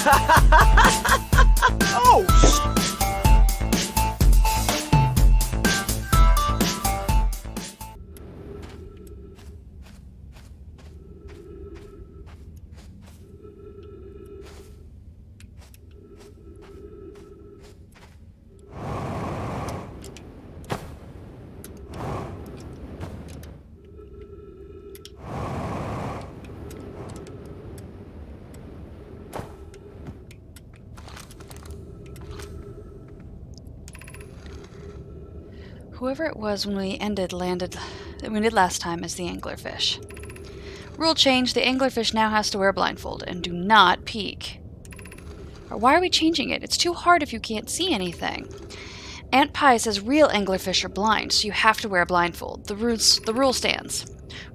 Oh, Whoever it was when we ended last time is the anglerfish. Rule change, the anglerfish now has to wear a blindfold and do not peek. Or why are we changing it? It's too hard if you can't see anything. Aunt Pie says real anglerfish are blind, so you have to wear a blindfold. The rule stands.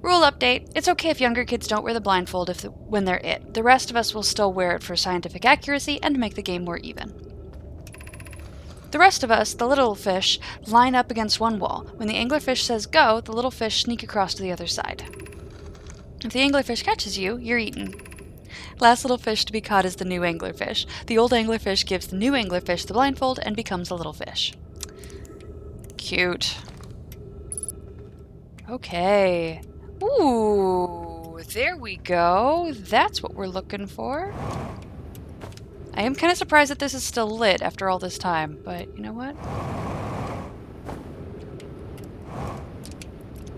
Rule update, it's okay if younger kids don't wear the blindfold when they're it. The rest of us will still wear it for scientific accuracy and to make the game more even. The rest of us, the little fish, line up against one wall. When the anglerfish says go, the little fish sneak across to the other side. If the anglerfish catches you, you're eaten. Last little fish to be caught is the new anglerfish. The old anglerfish gives the new anglerfish the blindfold and becomes a little fish. Cute. Okay. Ooh, there we go. That's what we're looking for. I am kind of surprised that this is still lit after all this time, but you know what?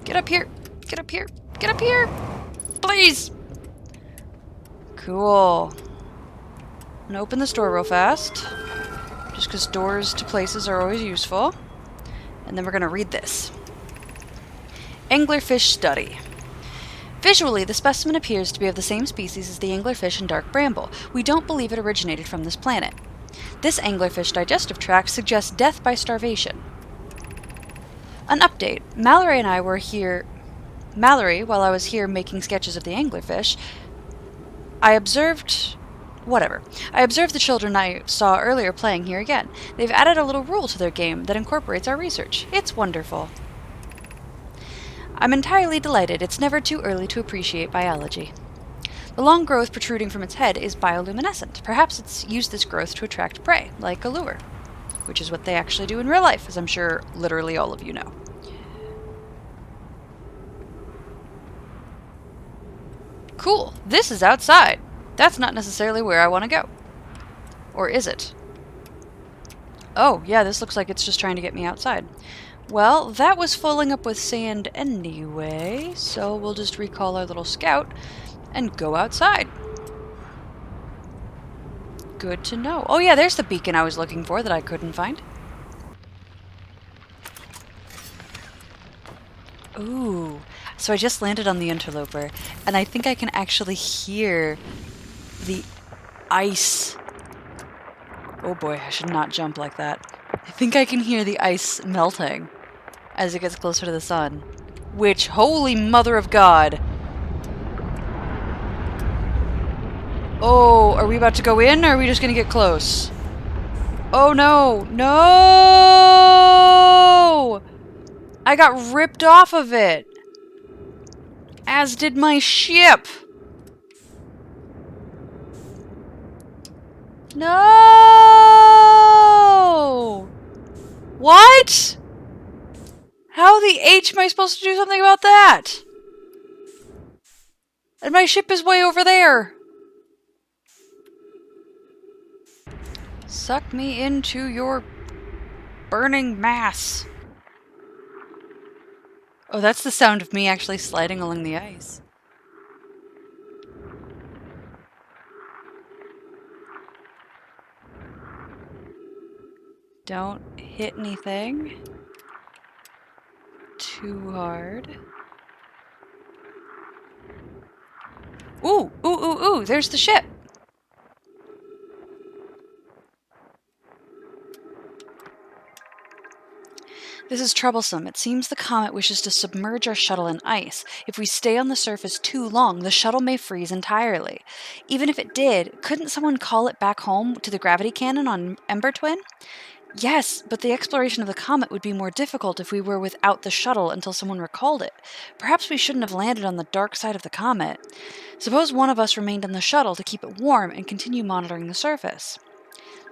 Get up here! Get up here! Get up here! Please! Cool. I'm gonna open this door real fast, just because doors to places are always useful. And then we're gonna read this. Anglerfish Study. Visually, the specimen appears to be of the same species as the anglerfish and dark bramble. We don't believe it originated from this planet. This anglerfish digestive tract suggests death by starvation. An update. Mallory, while I was here making sketches of the anglerfish, I observed the children I saw earlier playing here again. They've added a little rule to their game that incorporates our research. It's wonderful. I'm entirely delighted. It's never too early to appreciate biology. The long growth protruding from its head is bioluminescent. Perhaps it's used this growth to attract prey, like a lure, which is what they actually do in real life, as I'm sure literally all of you know. Cool. This is outside. That's not necessarily where I want to go. Or is it? Oh, yeah, this looks like it's just trying to get me outside. Well, that was filling up with sand anyway, so we'll just recall our little scout and go outside. Good to know. Oh yeah, there's the beacon I was looking for that I couldn't find. Ooh, so I just landed on the interloper, and I think I can actually hear the ice. Oh boy, I should not jump like that. I think I can hear the ice melting as it gets closer to the sun. Which, holy mother of God! Oh, are we about to go in, or are we just gonna get close? Oh no! No! I got ripped off of it! As did my ship! No! What? How the H am I supposed to do something about that? And my ship is way over there. Suck me into your burning mass. Oh, that's the sound of me actually sliding along the ice. Don't hit anything too hard. Ooh, ooh, ooh, ooh, there's the ship. This is troublesome. It seems the comet wishes to submerge our shuttle in ice. If we stay on the surface too long, the shuttle may freeze entirely. Even if it did, couldn't someone call it back home to the gravity cannon on Ember Twin? Yes, but the exploration of the comet would be more difficult if we were without the shuttle until someone recalled it. Perhaps we shouldn't have landed on the dark side of the comet. Suppose one of us remained on the shuttle to keep it warm and continue monitoring the surface.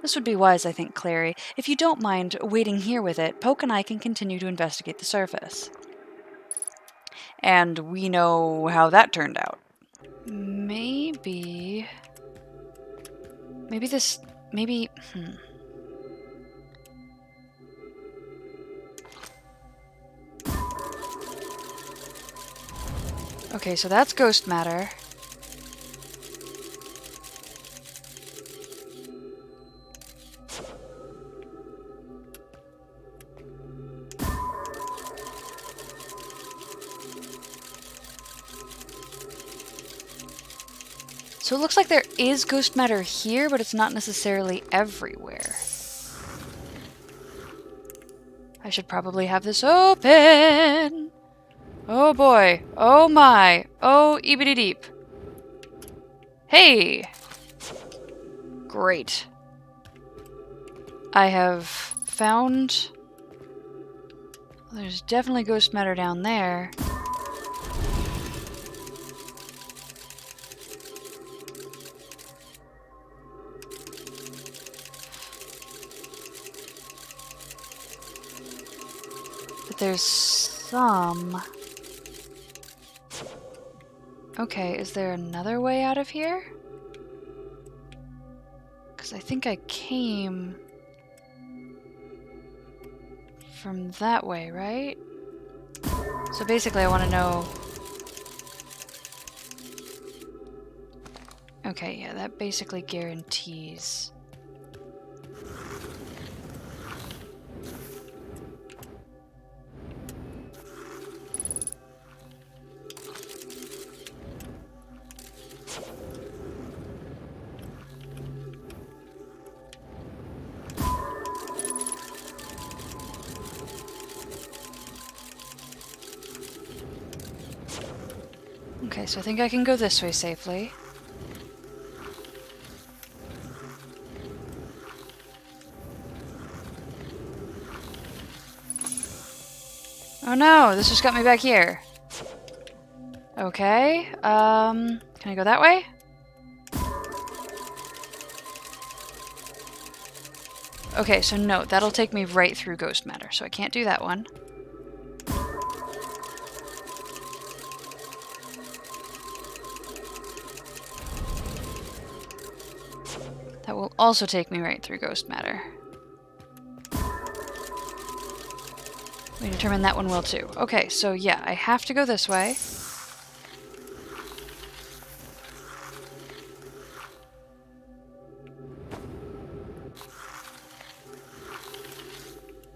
This would be wise, I think, Clary. If you don't mind waiting here with it, Poke and I can continue to investigate the surface. And we know how that turned out. Maybe this... Maybe... Okay, so that's ghost matter. So it looks like there is ghost matter here, but it's not necessarily everywhere. I should probably have this open. Oh boy. Oh my. Oh, eebity deep. Hey! Great. I have found... There's definitely ghost matter down there. But there's some... Okay, is there another way out of here? Because I think I came from that way, right? So basically I want to know... Okay, yeah, that basically guarantees... Okay, so I think I can go this way safely. Oh no, this just got me back here. Okay, can I go that way? Okay, so no, that'll take me right through ghost matter, so I can't do that one. That will also take me right through ghost matter. We determined that one will too. Okay, so yeah, I have to go this way.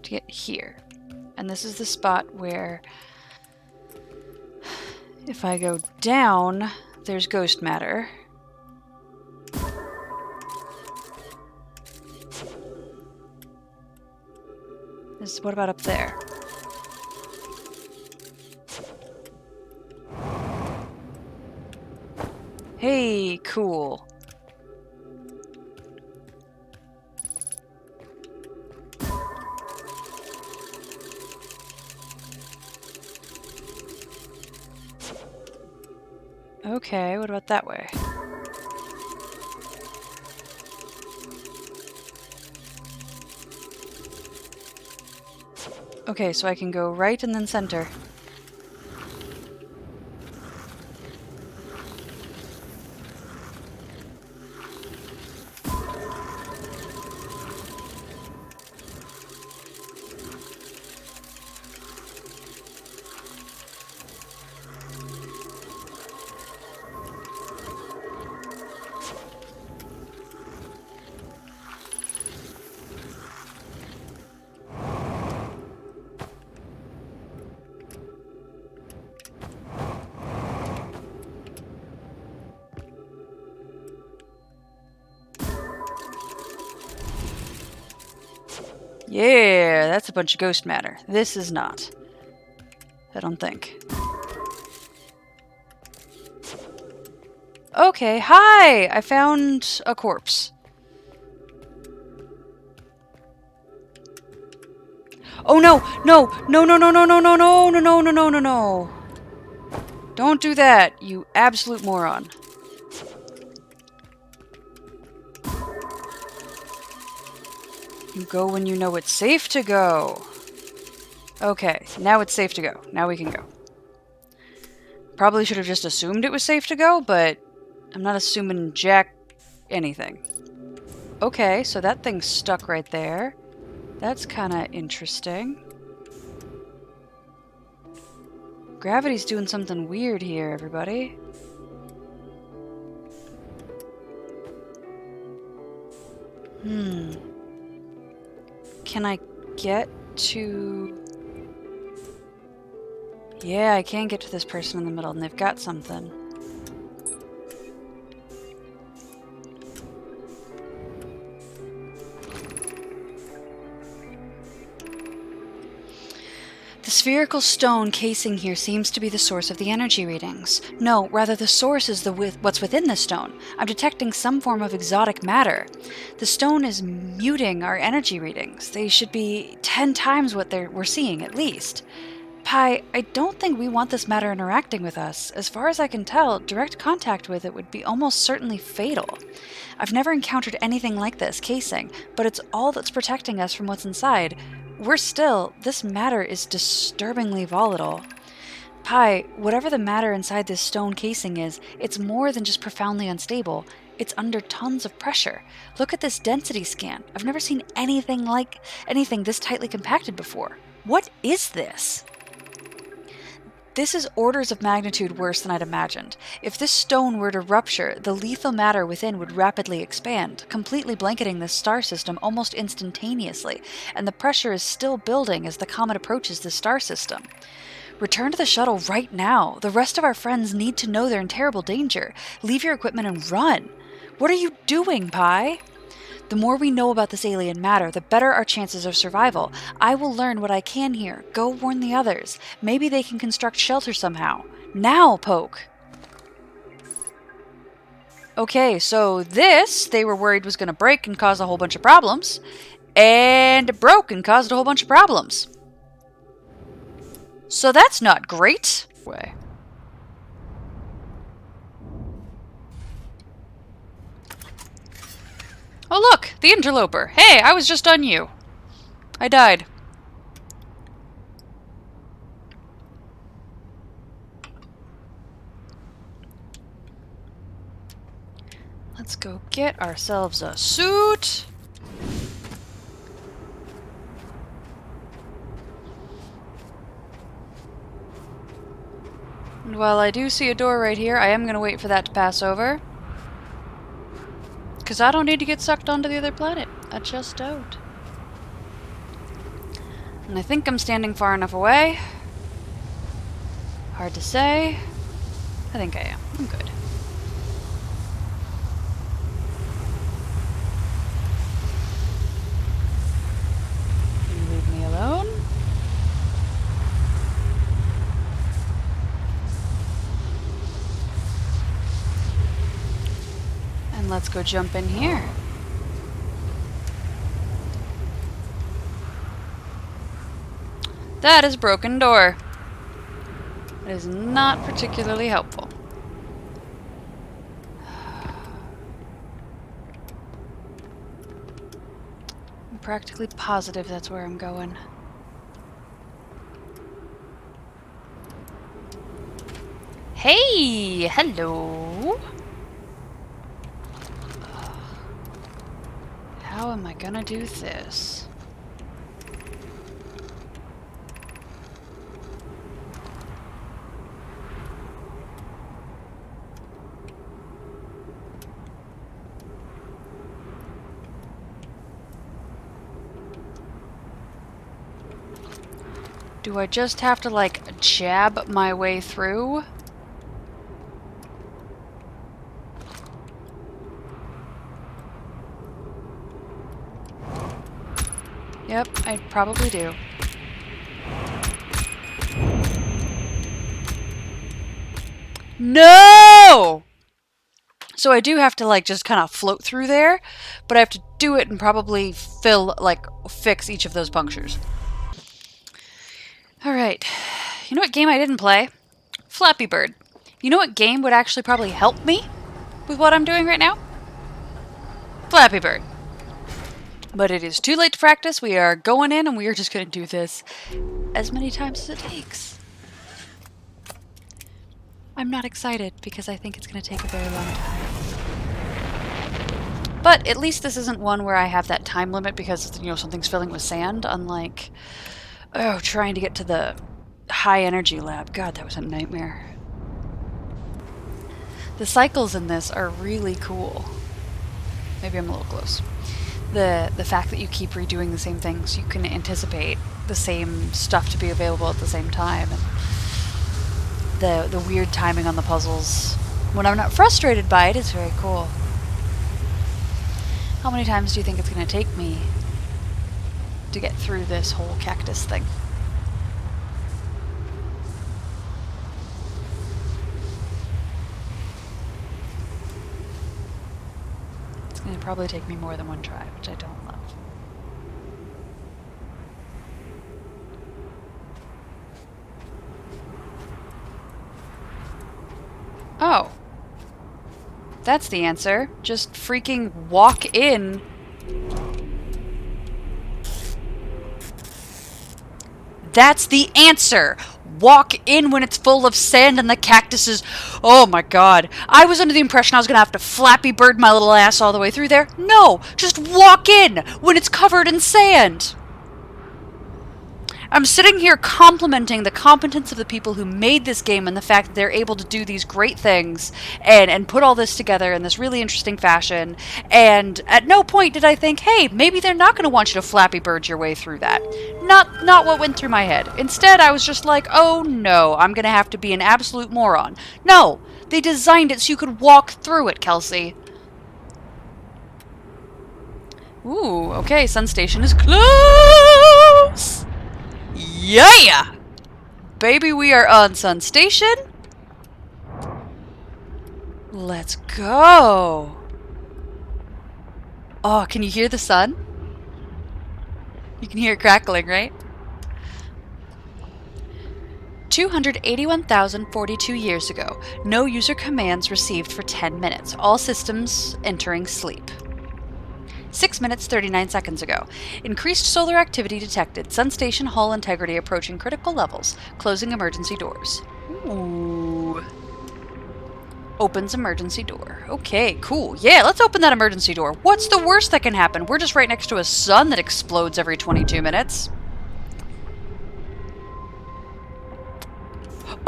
To get here. And this is the spot where if I go down, there's ghost matter. What about up there? Hey, cool. Okay, what about that way? Okay, so I can go right and then center. Yeah, that's a bunch of ghost matter. This is not. I don't think. Okay, hi! I found a corpse. Oh no! No! No, no, no, no, no, no, no, no, no, no, no, no, no. Don't do that, you absolute moron. You go when you know it's safe to go. Okay, now it's safe to go. Now we can go. Probably should have just assumed it was safe to go, but I'm not assuming jack anything. Okay, so that thing's stuck right there. That's kind of interesting. Gravity's doing something weird here, everybody. Can I get to... Yeah, I can get to this person in the middle, and they've got something. The spherical stone casing here seems to be the source of the energy readings. No, rather the source is what's within the stone. I'm detecting some form of exotic matter. The stone is muting our energy readings. They should be 10 times what we're seeing, at least. Pi, I don't think we want this matter interacting with us. As far as I can tell, direct contact with it would be almost certainly fatal. I've never encountered anything like this casing, but it's all that's protecting us from what's inside. This matter is disturbingly volatile. Pi, whatever the matter inside this stone casing is, it's more than just profoundly unstable. It's under tons of pressure. Look at this density scan. I've never seen anything this tightly compacted before. What is this? This is orders of magnitude worse than I'd imagined. If this stone were to rupture, the lethal matter within would rapidly expand, completely blanketing this star system almost instantaneously, and the pressure is still building as the comet approaches this star system. Return to the shuttle right now. The rest of our friends need to know they're in terrible danger. Leave your equipment and run. What are you doing, Pi? The more we know about this alien matter, the better our chances of survival. I will learn what I can here. Go warn the others. Maybe they can construct shelter somehow. Now, Poke! Okay, so this, they were worried was going to break and cause a whole bunch of problems. And it broke and caused a whole bunch of problems. So that's not great. Way. Oh look, the interloper. Hey, I was just on you. I died. Let's go get ourselves a suit. And while I do see a door right here, I am going to wait for that to pass over. Because I don't need to get sucked onto the other planet. I just don't. And I think I'm standing far enough away. Hard to say. I think I am. I'm good. You leave me alone. And let's go jump in here. That is a broken door. It is not particularly helpful. I'm practically positive that's where I'm going. Hey! Hello! How am I gonna do this? Do I just have to, like, jab my way through? Yep, I probably do. No! So I do have to, like, just kind of float through there, but I have to do it and probably fix each of those punctures. Alright. You know what game I didn't play? Flappy Bird. You know what game would actually probably help me with what I'm doing right now? Flappy Bird. But it is too late to practice. We are going in and we are just going to do this as many times as it takes. I'm not excited because I think it's going to take a very long time. But at least this isn't one where I have that time limit because, you know, something's filling with sand, unlike, oh, trying to get to the high energy lab. God, that was a nightmare. The cycles in this are really cool. Maybe I'm a little close. The fact that you keep redoing the same things, you can anticipate the same stuff to be available at the same time, and the weird timing on the puzzles. When I'm not frustrated by it, it's very cool. How many times do you think it's going to take me to get through this whole cactus thing? It's going to probably take me more than one try, which I don't love. Oh. That's the answer. Just freaking walk in. That's the answer! Walk in when it's full of sand and the cactuses. Oh my god. I was under the impression I was going to have to Flappy Bird my little ass all the way through there. No! Just walk in when it's covered in sand! I'm sitting here complimenting the competence of the people who made this game and the fact that they're able to do these great things and put all this together in this really interesting fashion. And at no point did I think, hey, maybe they're not going to want you to Flappy Bird your way through that. Not what went through my head. Instead, I was just like, oh no, I'm going to have to be an absolute moron. No, they designed it so you could walk through it, Kelsey. Ooh, okay, Sun Station is close! Yeah! Baby, we are on Sun Station. Let's go. Oh, can you hear the sun? You can hear it crackling, right? 281,042 years ago. No user commands received for 10 minutes. All systems entering sleep. 6 minutes 39 seconds ago. Increased solar activity detected. Sun Station hull integrity approaching critical levels. Closing emergency doors. Ooh. Opens emergency door. Okay, cool. Yeah, let's open that emergency door. What's the worst that can happen? We're just right next to a sun that explodes every 22 minutes.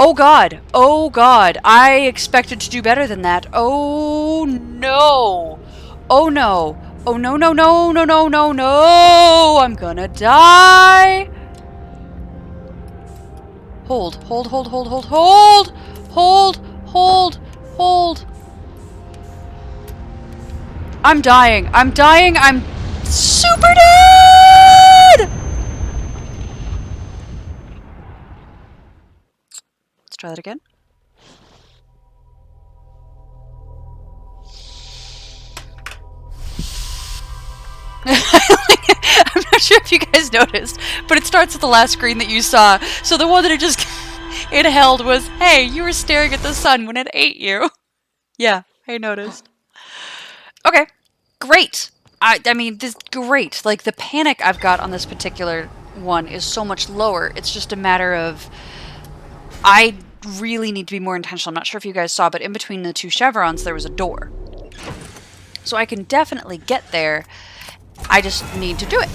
Oh god. Oh god. I expected to do better than that. Oh no. Oh no. Oh no no no no no no no! I'm gonna die! Hold, hold, hold, hold, hold, hold! Hold, hold, hold! I'm dying, I'm dying, I'm super dead! Let's try that again. I'm not sure if you guys noticed, but it starts at the last screen that you saw. So the one that it held was, hey, you were staring at the sun when it ate you. Yeah, I noticed. Okay, great. I mean, this great. Like, the panic I've got on this particular one is so much lower. It's just a matter of I really need to be more intentional. I'm not sure if you guys saw, but in between the two chevrons, there was a door. So I can definitely get there. I just need to do it.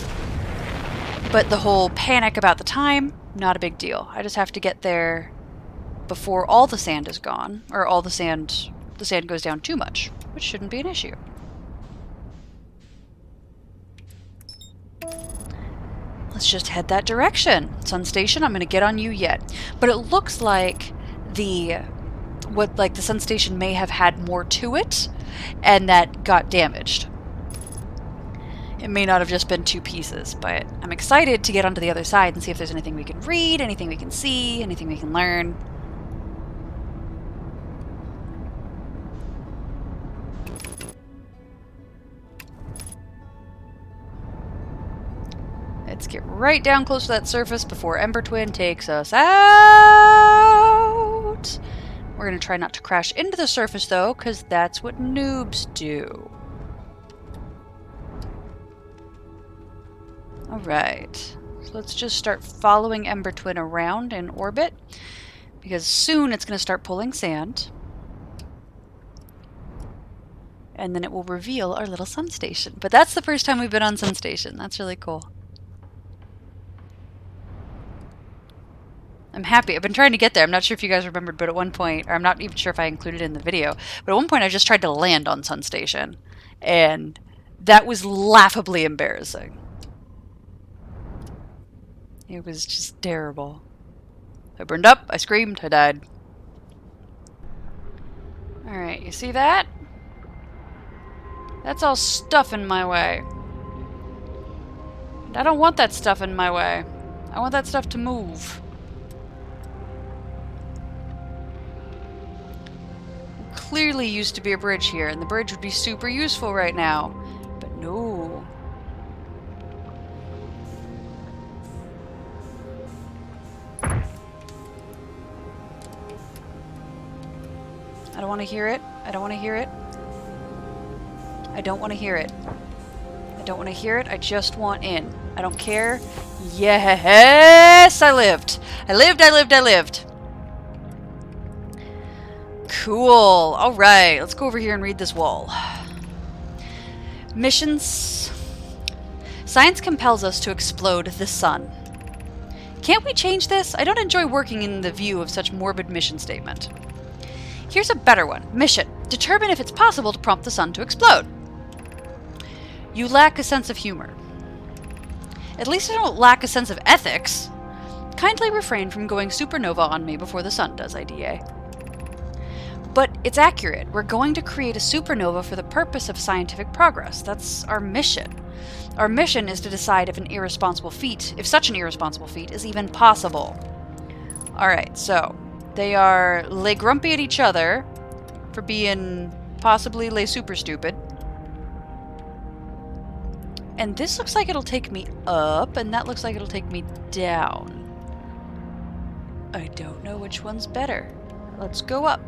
But the whole panic about the time, not a big deal. I just have to get there before all the sand is gone, or all the sand goes down too much, which shouldn't be an issue. Let's just head that direction. Sun Station, I'm going to get on you yet. But it looks like the Sun Station may have had more to it, and that got damaged. It may not have just been two pieces, but I'm excited to get onto the other side and see if there's anything we can read, anything we can see, anything we can learn. Let's get right down close to that surface before Ember Twin takes us out. We're going to try not to crash into the surface, though, because that's what noobs do. Alright. So let's just start following Ember Twin around in orbit, because soon it's going to start pulling sand. And then it will reveal our little sun station. But that's the first time we've been on sun station. That's really cool. I'm happy. I've been trying to get there. I'm not sure if you guys remembered, but at one point, or I'm not even sure if I included it in the video, but at one point I just tried to land on sun station. And that was laughably embarrassing. It was just terrible. I burned up, I screamed, I died. Alright, you see that? That's all stuff in my way. And I don't want that stuff in my way. I want that stuff to move. There clearly used to be a bridge here, and the bridge would be super useful right now. But no. I don't want to hear it. I don't want to hear it. I don't want to hear it. I don't want to hear it. I just want in. I don't care. Yes! I lived. I lived, I lived, I lived. Cool. Alright. Let's go over here and read this wall. Missions. Science compels us to explode the sun. Can't we change this? I don't enjoy working in the view of such morbid mission statement. Here's a better one. Mission. Determine if it's possible to prompt the sun to explode. You lack a sense of humor. At least I don't lack a sense of ethics. Kindly refrain from going supernova on me before the sun does, IDA. But it's accurate. We're going to create a supernova for the purpose of scientific progress. That's our mission. Our mission is to decide if such an irresponsible feat is even possible. Alright, so they are lay grumpy at each other for being possibly lay super stupid. And this looks like it'll take me up, and that looks like it'll take me down. I don't know which one's better. Let's go up.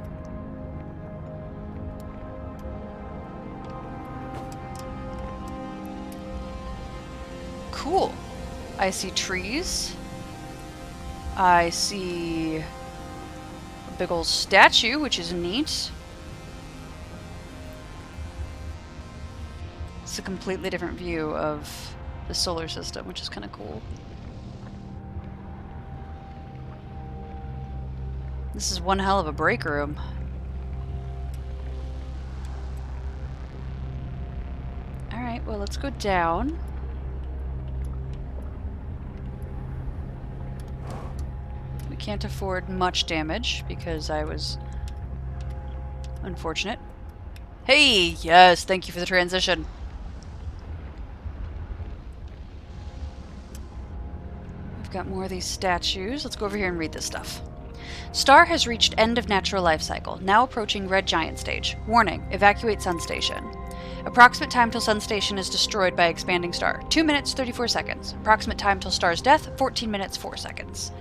Cool. I see trees. I see a big old statue, which is neat. It's a completely different view of the solar system, which is kind of cool. This is one hell of a break room. Alright, well, let's go down. We can't afford much damage because I was unfortunate. Hey! Yes, thank you for the transition. We've got more of these statues. Let's go over here and read this stuff. Star has reached end of natural life cycle, now approaching red giant stage. Warning, evacuate sun station. Approximate time till sun station is destroyed by expanding star, 2 minutes 34 seconds. Approximate time till star's death, 14 minutes 4 seconds.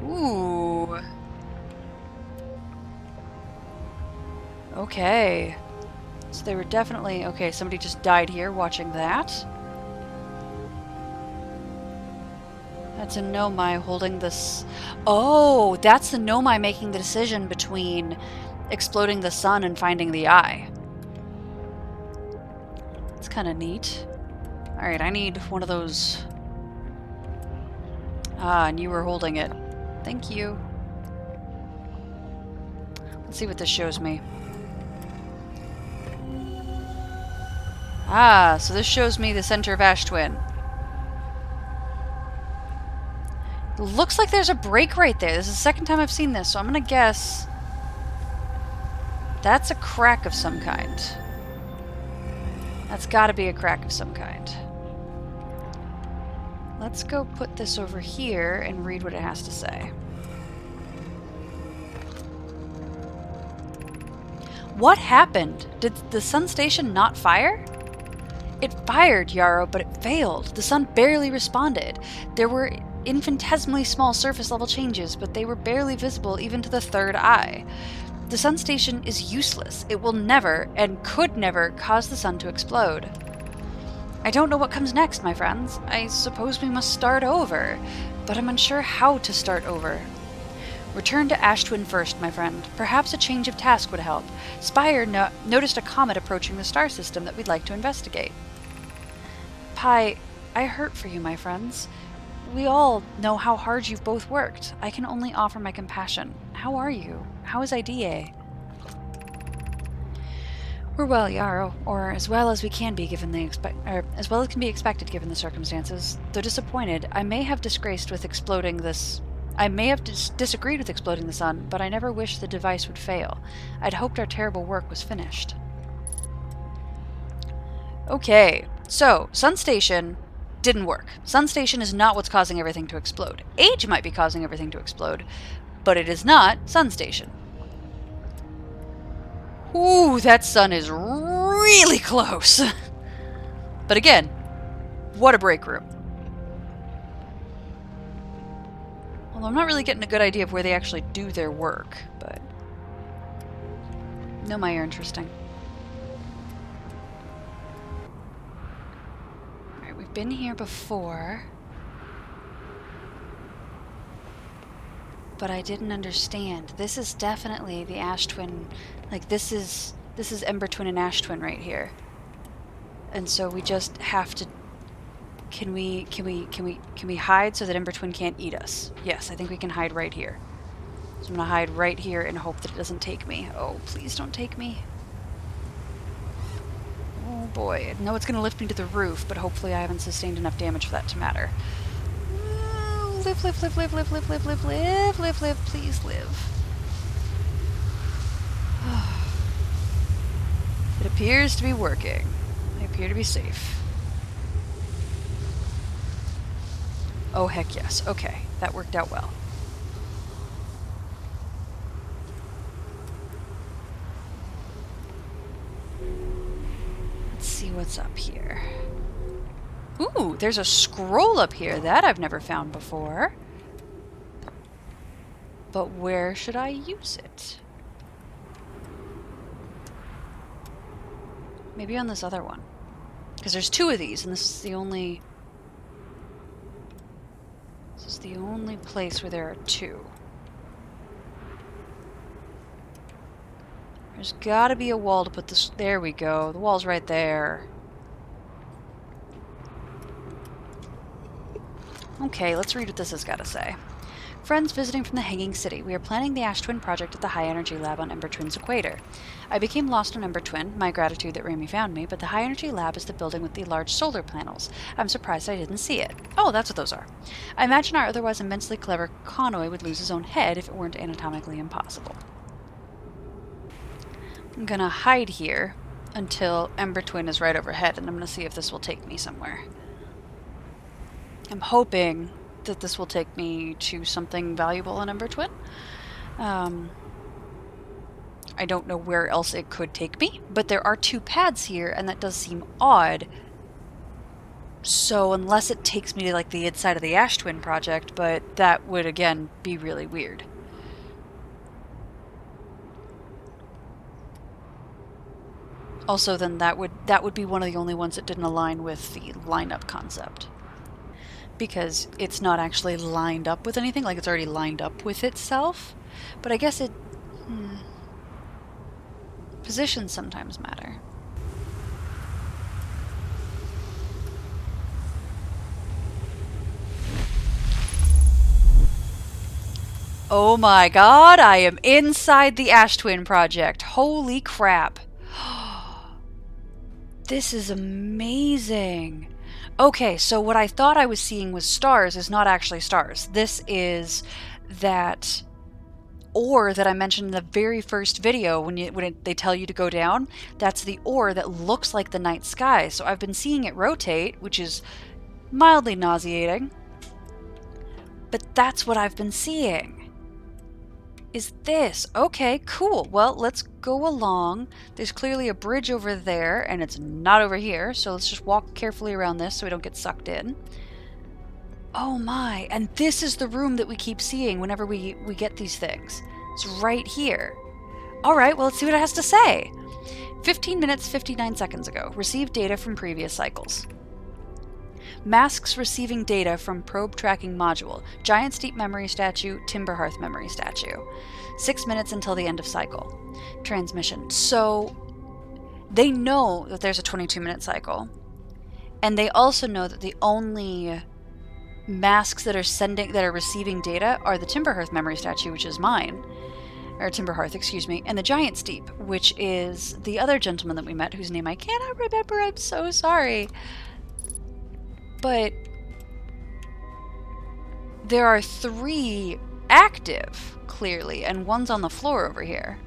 Ooh. Okay. So they were definitely... Okay, somebody just died here watching that. That's a Nomai holding this... Oh, that's the Nomai making the decision between exploding the sun and finding the eye. It's kind of neat. Alright, I need one of those... Ah, and you were holding it. Thank you. Let's see what this shows me. Ah, so this shows me the center of Ash Twin. Looks like there's a break right there. This is the second time I've seen this, so I'm gonna guess that's a crack of some kind. That's gotta be a crack of some kind. Let's go put this over here and read what it has to say. What happened? Did the sun station not fire? It fired, Yarrow, but it failed. The sun barely responded. There were infinitesimally small surface level changes, but they were barely visible even to the third eye. The sun station is useless. It will never, and could never, cause the sun to explode. I don't know what comes next, my friends. I suppose we must start over, but I'm unsure how to start over. Return to Ash Twin first, my friend. Perhaps a change of task would help. Spire noticed a comet approaching the star system that we'd like to investigate. Pi, I hurt for you, my friends. We all know how hard you've both worked. I can only offer my compassion. How are you? How is IDA? We're well, Yarrow, or as well as we can be given the as well as can be expected given the circumstances. Though disappointed, I may have disagreed with exploding the sun, but I never wished the device would fail. I'd hoped our terrible work was finished. Okay, so Sun Station didn't work. Sun Station is not what's causing everything to explode. Age might be causing everything to explode, but it is not Sun Station. Ooh, that sun is really close. But again, what a break room. Although I'm not really getting a good idea of where they actually do their work, but no, my are interesting. Alright, we've been here before. But I didn't understand. This is definitely the Ash Twin. Like, this is Ember Twin and Ash Twin right here. And so we just have to... Can we hide so that Ember Twin can't eat us? Yes, I think we can hide right here. So I'm gonna hide right here and hope that it doesn't take me. Oh, please don't take me. Oh boy, I know it's gonna lift me to the roof, but hopefully I haven't sustained enough damage for that to matter. Live, live, live, live, live, live, live, live, live, live, live, please live. It appears to be working. I appear to be safe. Oh, heck yes. Okay, that worked out well. Let's see what's up here. Ooh, there's a scroll up here. That I've never found before. But where should I use it? Maybe on this other one. Because there's two of these, and this is the only... This is the only place where there are two. There's gotta be a wall to put this... There we go. The wall's right there. Okay, let's read what this has got to say. Friends visiting from the Hanging City, we are planning the Ash Twin project at the High Energy Lab on Ember Twin's equator. I became lost on Ember Twin, my gratitude that Rami found me, but the High Energy Lab is the building with the large solar panels. I'm surprised I didn't see it. Oh, that's what those are. I imagine our otherwise immensely clever Connoy would lose his own head if it weren't anatomically impossible. I'm gonna hide here until Ember Twin is right overhead, and I'm gonna see if this will take me somewhere. I'm hoping that this will take me to something valuable on Ember Twin. I don't know where else it could take me, but there are two pads here, and that does seem odd. So unless it takes me to like the inside of the Ash Twin project, but that would again be really weird. Also, then that would be one of the only ones that didn't align with the lineup concept. Because it's not actually lined up with anything, like it's already lined up with itself. But I guess it... Positions sometimes matter. Oh my god, I am inside the Ash Twin project. Holy crap. This is amazing. Okay, so what I thought I was seeing was stars is not actually stars. This is that ore that I mentioned in the very first video when they tell you to go down. That's the ore that looks like the night sky. So I've been seeing it rotate, which is mildly nauseating. But that's what I've been seeing. is this. Okay, cool. Well, let's go along. There's clearly a bridge over there, and it's not over here, so let's just walk carefully around this so we don't get sucked in. Oh my, and this is the room that we keep seeing whenever we get these things. It's right here. Alright, well, let's see what it has to say. 15 minutes, 59 seconds ago. Received data from previous cycles. Masks receiving data from probe tracking module. Giant Steep memory statue, Timber Hearth memory statue. 6 minutes until the end of cycle. Transmission. So, they know that there's a 22-minute cycle. And they also know that the only masks that are receiving data are the Timber Hearth memory statue, which is mine. Or Timber Hearth, excuse me, and the Giant Steep, which is the other gentleman that we met, whose name I cannot remember. I'm so sorry. But there are 3 active, clearly, and one's on the floor over here.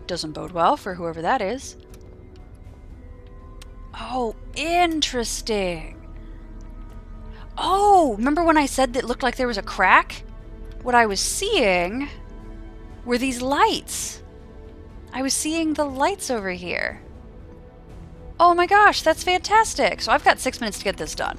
Doesn't bode well for whoever that is. Oh, interesting. Oh, remember when I said that it looked like there was a crack? What I was seeing were these lights. I was seeing the lights over here. Oh my gosh, that's fantastic! So I've got 6 minutes to get this done.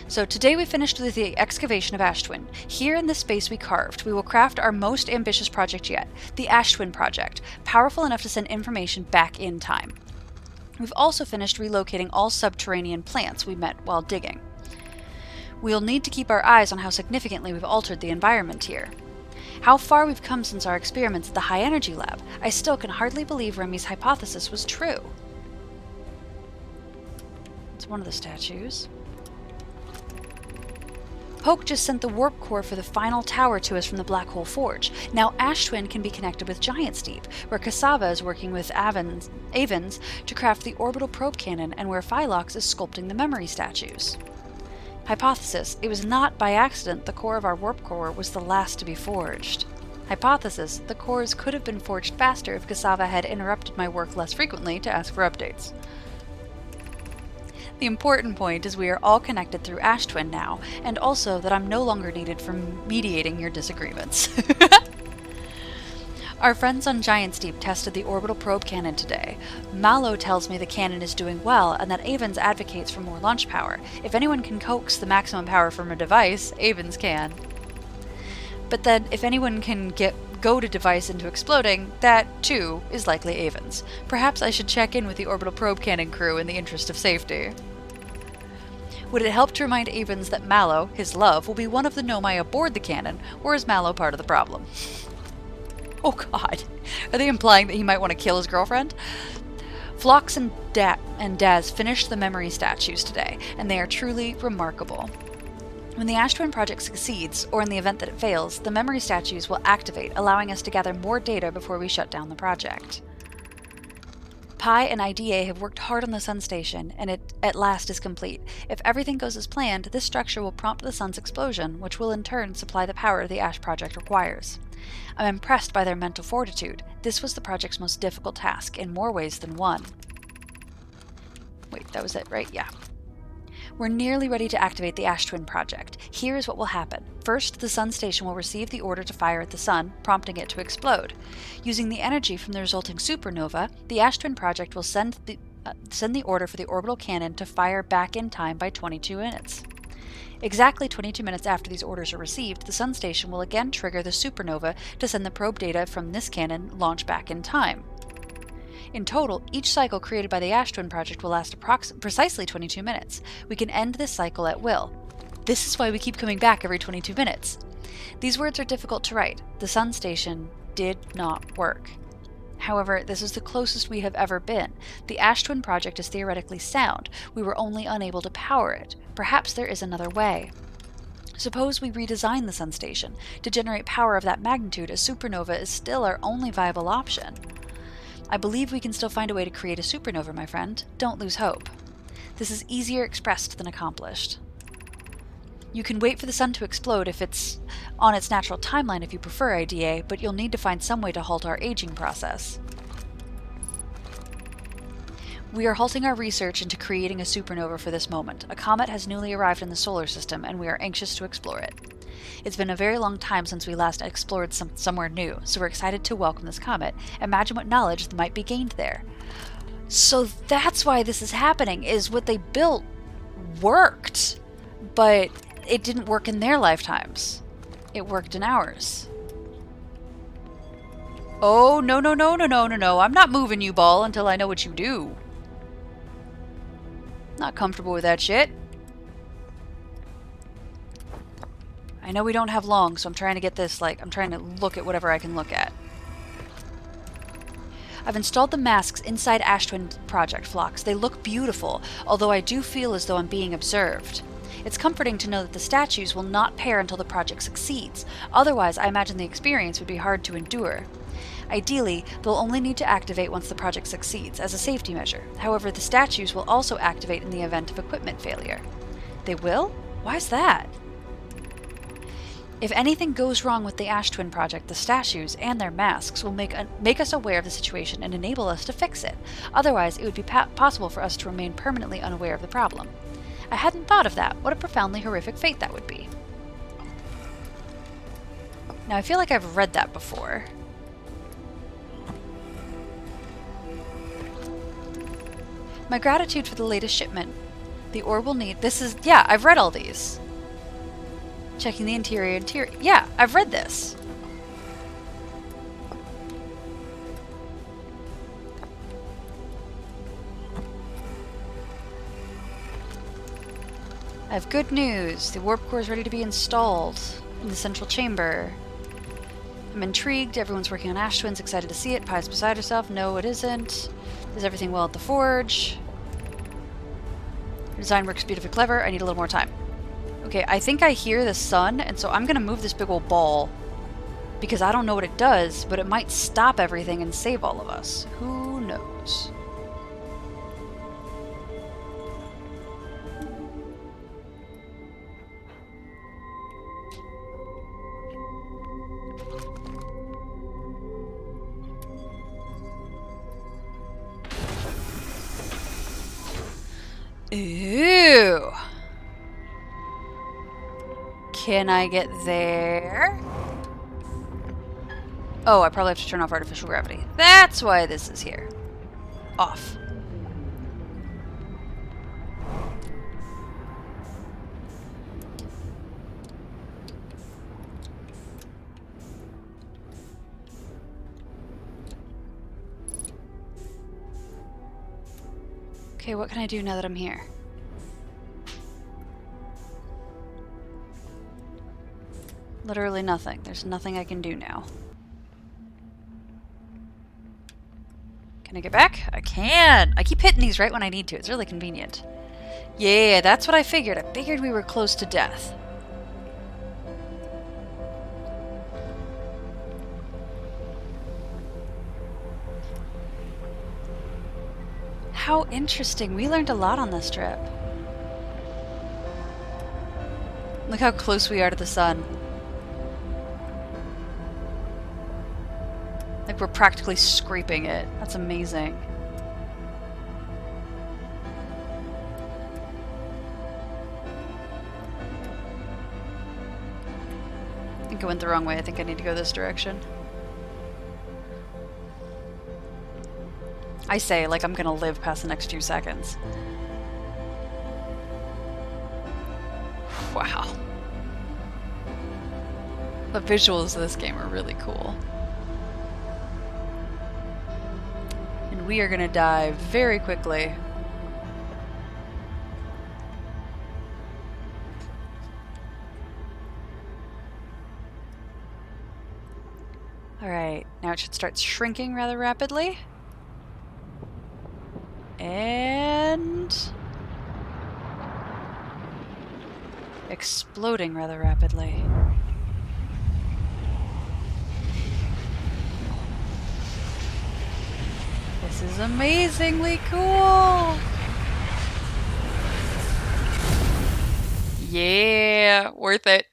So today we finished with the excavation of Ash Twin. Here in this space we carved, we will craft our most ambitious project yet, the Ash Twin project, powerful enough to send information back in time. We've also finished relocating all subterranean plants we met while digging. We'll need to keep our eyes on how significantly we've altered the environment here. How far we've come since our experiments at the High Energy Lab. I still can hardly believe Remy's hypothesis was true. It's one of the statues. Poke just sent the warp core for the final tower to us from the Black Hole Forge. Now Ash Twin can be connected with Giant Steep, where Cassava is working with Avens to craft the orbital probe cannon, and where Phylox is sculpting the memory statues. Hypothesis: it was not by accident the core of our warp core was the last to be forged. Hypothesis: the cores could have been forged faster if Cassava had interrupted my work less frequently to ask for updates. The important point is we are all connected through Ash Twin now, and also that I'm no longer needed for mediating your disagreements. Our friends on Giant Steep tested the orbital probe cannon today. Mallow tells me the cannon is doing well, and that Avens advocates for more launch power. If anyone can coax the maximum power from a device, Avens can. But then, if anyone can goad a device into exploding, that, too, is likely Avens. Perhaps I should check in with the orbital probe cannon crew in the interest of safety. Would it help to remind Avens that Mallow, his love, will be one of the Nomai aboard the cannon, or is Mallow part of the problem? Oh god, are they implying that he might want to kill his girlfriend? Phlox and Daz finished the memory statues today, and they are truly remarkable. When the Ash Twin project succeeds, or in the event that it fails, the memory statues will activate, allowing us to gather more data before we shut down the project. Pi and IDA have worked hard on the Sun Station, and it at last is complete. If everything goes as planned, this structure will prompt the Sun's explosion, which will in turn supply the power the Ash project requires. I'm impressed by their mental fortitude. This was the project's most difficult task, in more ways than one. Wait, that was it, right? Yeah. We're nearly ready to activate the Ash Twin project. Here is what will happen. First, the Sun Station will receive the order to fire at the Sun, prompting it to explode. Using the energy from the resulting supernova, the Ash Twin project will send the order for the orbital cannon to fire back in time by 22 minutes. Exactly 22 minutes after these orders are received, the Sun Station will again trigger the supernova to send the probe data from this cannon launch back in time. In total, each cycle created by the Ash Twin project will last precisely 22 minutes. We can end this cycle at will. This is why we keep coming back every 22 minutes. These words are difficult to write. The Sun Station did not work. However, this is the closest we have ever been. The Ash Twin project is theoretically sound. We were only unable to power it. Perhaps there is another way. Suppose we redesign the Sun Station. To generate power of that magnitude, a supernova is still our only viable option. I believe we can still find a way to create a supernova, my friend. Don't lose hope. This is easier expressed than accomplished. You can wait for the sun to explode if it's on its natural timeline if you prefer, IDA, but you'll need to find some way to halt our aging process. We are halting our research into creating a supernova for this moment. A comet has newly arrived in the solar system, and we are anxious to explore it. It's been a very long time since we last explored somewhere new, so we're excited to welcome this comet. Imagine what knowledge might be gained there. So that's why this is happening, is what they built worked, but it didn't work in their lifetimes. It worked in ours. Oh, no, no, no, no, no, no, no. I'm not moving you, ball, until I know what you do. Not comfortable with that shit. I know we don't have long, so I'm trying to get this, I'm trying to look at whatever I can look at. I've installed the masks inside Ash Twin project flocks. They look beautiful, although I do feel as though I'm being observed. It's comforting to know that the statues will not pair until the project succeeds. Otherwise, I imagine the experience would be hard to endure. Ideally, they'll only need to activate once the project succeeds, as a safety measure. However, the statues will also activate in the event of equipment failure. They will? Why's that? If anything goes wrong with the Ash Twin project, the statues and their masks will make us aware of the situation and enable us to fix it. Otherwise, it would be possible for us to remain permanently unaware of the problem. I hadn't thought of that. What a profoundly horrific fate that would be. Now, I feel like I've read that before. My gratitude for the latest shipment. The orb will need... This is... Yeah, I've read all these. Checking the interior... Yeah, I've read this. I have good news. The warp core is ready to be installed in the central chamber. I'm intrigued. Everyone's working on Ash Twins. Excited to see it. Pie's beside herself. No, it isn't. Is everything well at the forge? Your design works beautifully clever. I need a little more time. Okay, I think I hear the sun, and so I'm gonna move this big old ball. Because I don't know what it does, but it might stop everything and save all of us. Who knows? Ooh. Can I get there? Oh, I probably have to turn off artificial gravity. That's why this is here. Off. Okay, what can I do now that I'm here? Literally nothing. There's nothing I can do now. Can I get back? I can! I keep hitting these right when I need to. It's really convenient. Yeah, that's what I figured. I figured we were close to death. How interesting. We learned a lot on this trip. Look how close we are to the sun. Like we're practically scraping it. That's amazing. I think I went the wrong way. I think I need to go this direction. I say, like I'm gonna live past the next few seconds. Wow. The visuals of this game are really cool. And we are gonna die very quickly. Alright, now it should start shrinking rather rapidly. And exploding rather rapidly. This is amazingly cool! Yeah, worth it.